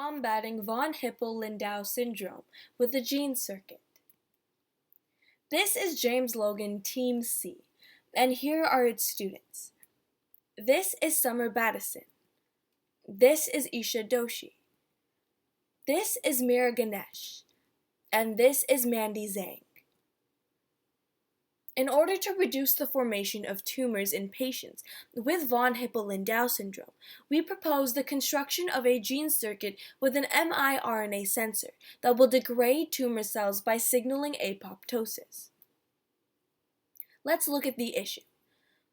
combating von Hippel-Lindau syndrome with the gene circuit. This is James Logan, Team C, and here are its students. This is Summer Battison. This is Isha Doshi. This is Mira Ganesh. And this is Mandy Zhang. In order to reduce the formation of tumors in patients with von Hippel-Lindau syndrome, we propose the construction of a gene circuit with an miRNA sensor that will degrade tumor cells by signaling apoptosis. Let's look at the issue.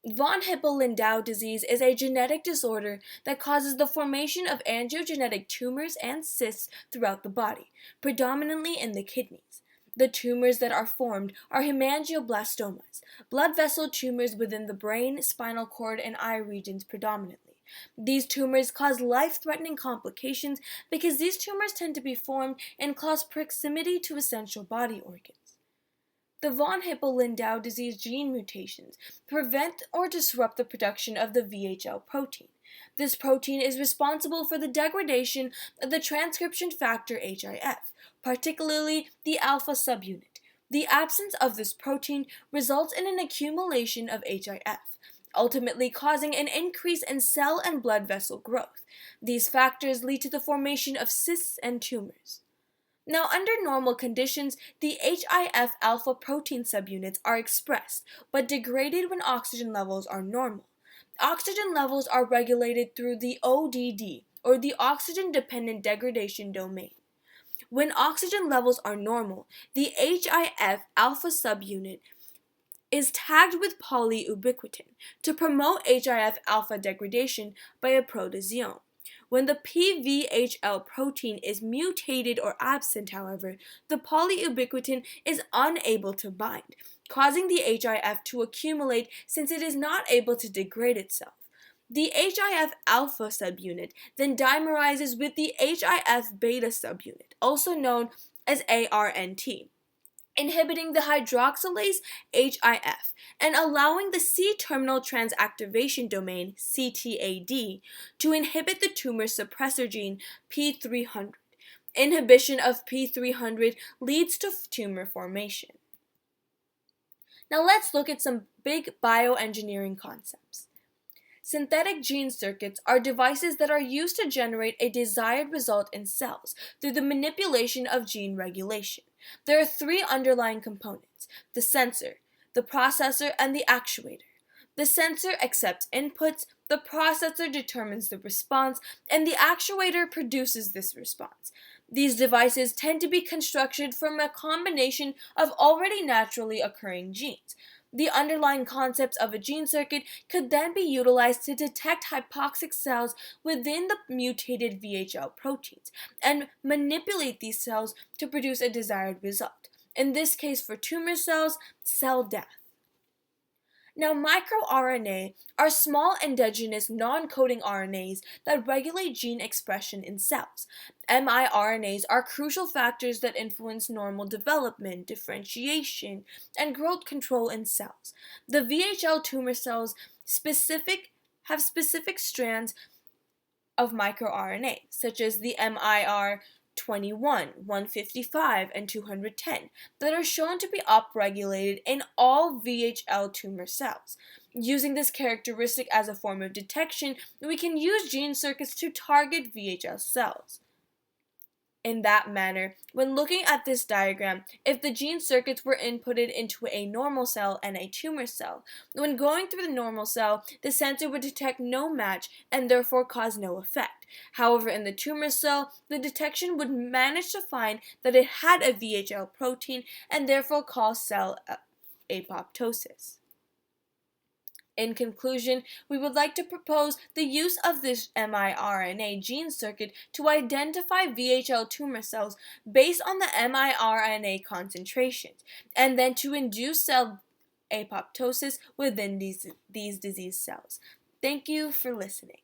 Von Hippel-Lindau disease is a genetic disorder that causes the formation of angiogenetic tumors and cysts throughout the body, predominantly in the kidneys. The tumors that are formed are hemangioblastomas, blood vessel tumors within the brain, spinal cord, and eye regions predominantly. These tumors cause life-threatening complications because these tumors tend to be formed in close proximity to essential body organs. The von Hippel-Lindau disease gene mutations prevent or disrupt the production of the VHL protein. This protein is responsible for the degradation of the transcription factor HIF, particularly the alpha subunit. The absence of this protein results in an accumulation of HIF, ultimately causing an increase in cell and blood vessel growth. These factors lead to the formation of cysts and tumors. Now, under normal conditions, the HIF alpha protein subunits are expressed, but degraded when oxygen levels are normal. Oxygen levels are regulated through the ODD, or the oxygen-dependent degradation domain. When oxygen levels are normal, the HIF alpha subunit is tagged with polyubiquitin to promote HIF alpha degradation by a protozione. When the PVHL protein is mutated or absent, however, the polyubiquitin is unable to bind, causing the HIF to accumulate since it is not able to degrade itself. The HIF alpha subunit then dimerizes with the HIF beta subunit, also known as ARNT, inhibiting the hydroxylase HIF and allowing the C-terminal transactivation domain, CTAD, to inhibit the tumor suppressor gene P300. Inhibition of P300 leads to tumor formation. Now let's look at some big bioengineering concepts. Synthetic gene circuits are devices that are used to generate a desired result in cells through the manipulation of gene regulation. There are three underlying components: the sensor, the processor, and the actuator. The sensor accepts inputs, the processor determines the response, and the actuator produces this response. These devices tend to be constructed from a combination of already naturally occurring genes. The underlying concepts of a gene circuit could then be utilized to detect hypoxic cells within the mutated VHL proteins and manipulate these cells to produce a desired result. In this case, for tumor cells, cell death. Now, microRNA are small endogenous non-coding RNAs that regulate gene expression in cells. miRNAs are crucial factors that influence normal development, differentiation, and growth control in cells. The VHL tumor cells have specific strands of microRNA, such as the MIR21, 155, and 210, that are shown to be upregulated in all VHL tumor cells. Using this characteristic as a form of detection, we can use gene circuits to target VHL cells. In that manner, when looking at this diagram, if the gene circuits were inputted into a normal cell and a tumor cell, when going through the normal cell, the sensor would detect no match and therefore cause no effect. However, in the tumor cell, the detection would manage to find that it had a VHL protein and therefore cause cell apoptosis. In conclusion, we would like to propose the use of this miRNA gene circuit to identify VHL tumor cells based on the miRNA concentrations, and then to induce cell apoptosis within these disease cells. Thank you for listening.